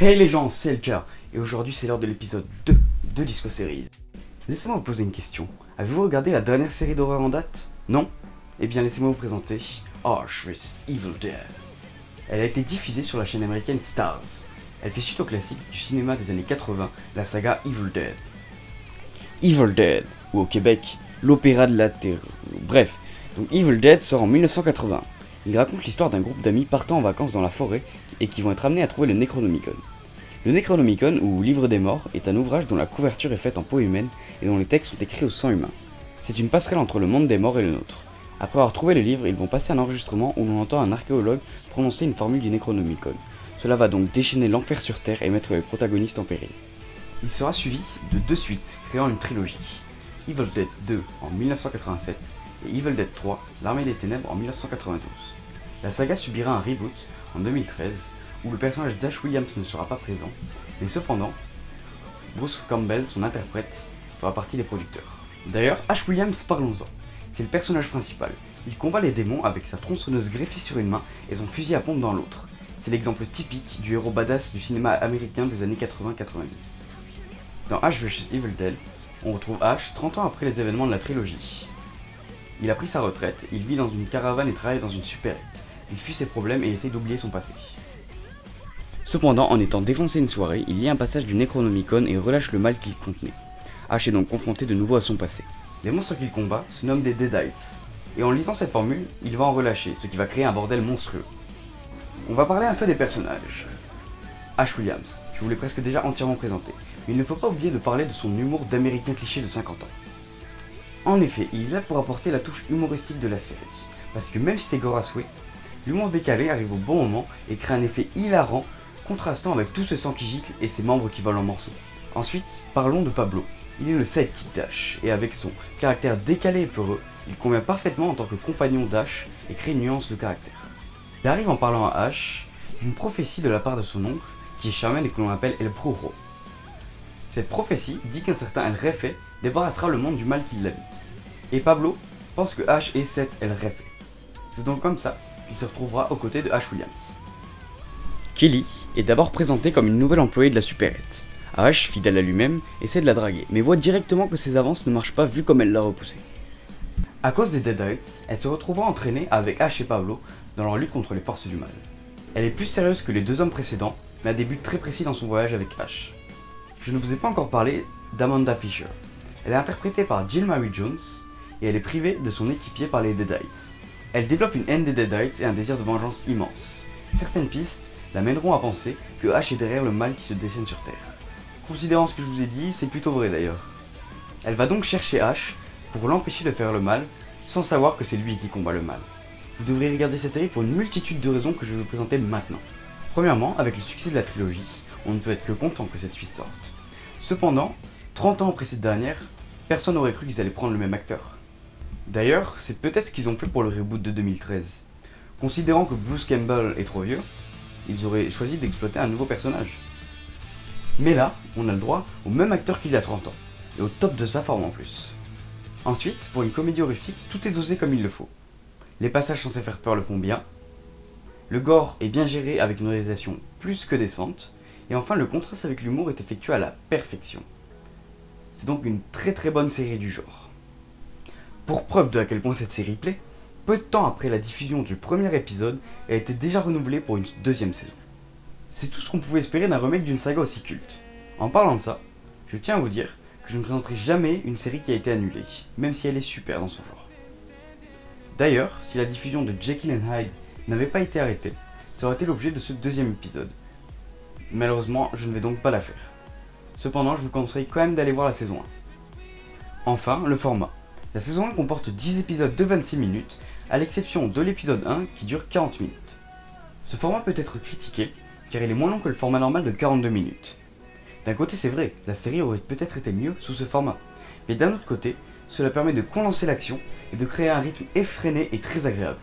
Hey les gens, c'est LK, et aujourd'hui c'est l'heure de l'épisode 2 de Disco Series. Laissez-moi vous poser une question. Avez-vous regardé la dernière série d'horreur en date? Non? Eh bien laissez-moi vous présenter Ash vs Evil Dead. Elle a été diffusée sur la chaîne américaine Stars. Elle fait suite au classique du cinéma des années 80, la saga Evil Dead. Evil Dead, ou au Québec, l'opéra de la terreur. Bref, donc Evil Dead sort en 1980. Il raconte l'histoire d'un groupe d'amis partant en vacances dans la forêt et qui vont être amenés à trouver le Necronomicon. Le Necronomicon, ou Livre des Morts, est un ouvrage dont la couverture est faite en peau humaine et dont les textes sont écrits au sang humain. C'est une passerelle entre le monde des morts et le nôtre. Après avoir trouvé le livre, ils vont passer un enregistrement où l'on entend un archéologue prononcer une formule du Necronomicon. Cela va donc déchaîner l'enfer sur Terre et mettre les protagonistes en péril. Il sera suivi de deux suites, créant une trilogie. Evil Dead 2 en 1987 et Evil Dead 3, l'Armée des Ténèbres en 1992. La saga subira un reboot en 2013 où le personnage d'Ash Williams ne sera pas présent, mais cependant, Bruce Campbell, son interprète, fera partie des producteurs. D'ailleurs, Ash Williams, parlons-en. C'est le personnage principal. Il combat les démons avec sa tronçonneuse greffée sur une main et son fusil à pompe dans l'autre. C'est l'exemple typique du héros badass du cinéma américain des années 80-90. Dans Ash vs Evil Dead, on retrouve Ash 30 ans après les événements de la trilogie. Il a pris sa retraite, il vit dans une caravane et travaille dans une supérette. Il fuit ses problèmes et essaie d'oublier son passé. Cependant, en étant défoncé une soirée, il lit un passage du Necronomicon et relâche le mal qu'il contenait. Ash est donc confronté de nouveau à son passé. Les monstres qu'il combat se nomment des Deadites. Et en lisant cette formule, il va en relâcher, ce qui va créer un bordel monstrueux. On va parler un peu des personnages. Ash Williams, je vous l'ai presque déjà entièrement présenté, mais il ne faut pas oublier de parler de son humour d'américain cliché de 50 ans. En effet, il est là pour apporter la touche humoristique de la série, parce que même si c'est gore à souhait, l'humour décalé arrive au bon moment et crée un effet hilarant, contrastant avec tout ce sang qui gicle et ses membres qui volent en morceaux. Ensuite, parlons de Pablo. Il est le sidekick d'Ash, et avec son caractère décalé et peureux, il convient parfaitement en tant que compagnon d'Ash et crée une nuance de caractère. Il arrive en parlant à Ash d'une prophétie de la part de son oncle, qui est chaman et que l'on appelle El Brujo. Cette prophétie dit qu'un certain El Refe débarrassera le monde du mal qui l'habite. Et Pablo pense que Ash est cet El Refe. C'est donc comme ça qu'il se retrouvera aux côtés de Ash Williams. Kelly est d'abord présentée comme une nouvelle employée de la supérette. Ash, fidèle à lui-même, essaie de la draguer, mais voit directement que ses avances ne marchent pas vu comme elle l'a repoussé. À cause des Deadites, elle se retrouvera entraînée avec Ash et Pablo dans leur lutte contre les forces du mal. Elle est plus sérieuse que les deux hommes précédents, mais a des buts très précis dans son voyage avec Ash. Je ne vous ai pas encore parlé d'Amanda Fisher. Elle est interprétée par Jill Marie Jones, et elle est privée de son équipier par les Deadites. Elle développe une haine des Deadites et un désir de vengeance immense. Certaines pistes la mèneront à penser que Ash est derrière le mal qui se dessine sur Terre. Considérant ce que je vous ai dit, c'est plutôt vrai d'ailleurs. Elle va donc chercher Ash pour l'empêcher de faire le mal, sans savoir que c'est lui qui combat le mal. Vous devrez regarder cette série pour une multitude de raisons que je vais vous présenter maintenant. Premièrement, avec le succès de la trilogie, on ne peut être que content que cette suite sorte. Cependant, 30 ans après cette dernière, personne n'aurait cru qu'ils allaient prendre le même acteur. D'ailleurs, c'est peut-être ce qu'ils ont fait pour le reboot de 2013. Considérant que Bruce Campbell est trop vieux, ils auraient choisi d'exploiter un nouveau personnage. Mais là, on a le droit au même acteur qu'il y a 30 ans, et au top de sa forme en plus. Ensuite, pour une comédie horrifique, tout est dosé comme il le faut. Les passages censés faire peur le font bien, le gore est bien géré avec une réalisation plus que décente, et enfin le contraste avec l'humour est effectué à la perfection. C'est donc une très bonne série du genre. Pour preuve de à quel point cette série plaît, peu de temps après la diffusion du premier épisode, elle était déjà renouvelée pour une deuxième saison. C'est tout ce qu'on pouvait espérer d'un remake d'une saga aussi culte. En parlant de ça, je tiens à vous dire que je ne présenterai jamais une série qui a été annulée, même si elle est super dans son genre. D'ailleurs, si la diffusion de Jekyll and Hyde n'avait pas été arrêtée, ça aurait été l'objet de ce deuxième épisode. Malheureusement, je ne vais donc pas la faire. Cependant, je vous conseille quand même d'aller voir la saison 1. Enfin, le format. La saison 1 comporte 10 épisodes de 26 minutes, à l'exception de l'épisode 1 qui dure 40 minutes. Ce format peut être critiqué, car il est moins long que le format normal de 42 minutes. D'un côté c'est vrai, la série aurait peut-être été mieux sous ce format, mais d'un autre côté, cela permet de condenser l'action et de créer un rythme effréné et très agréable.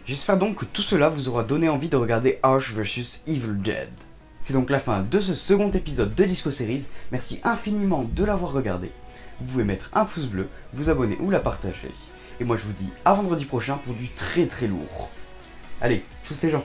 J'espère donc que tout cela vous aura donné envie de regarder Ash vs Evil Dead. C'est donc la fin de ce second épisode de Disco Series, merci infiniment de l'avoir regardé. Vous pouvez mettre un pouce bleu, vous abonner ou la partager. Et moi je vous dis à vendredi prochain pour du très lourd. Allez, tchuss les gens.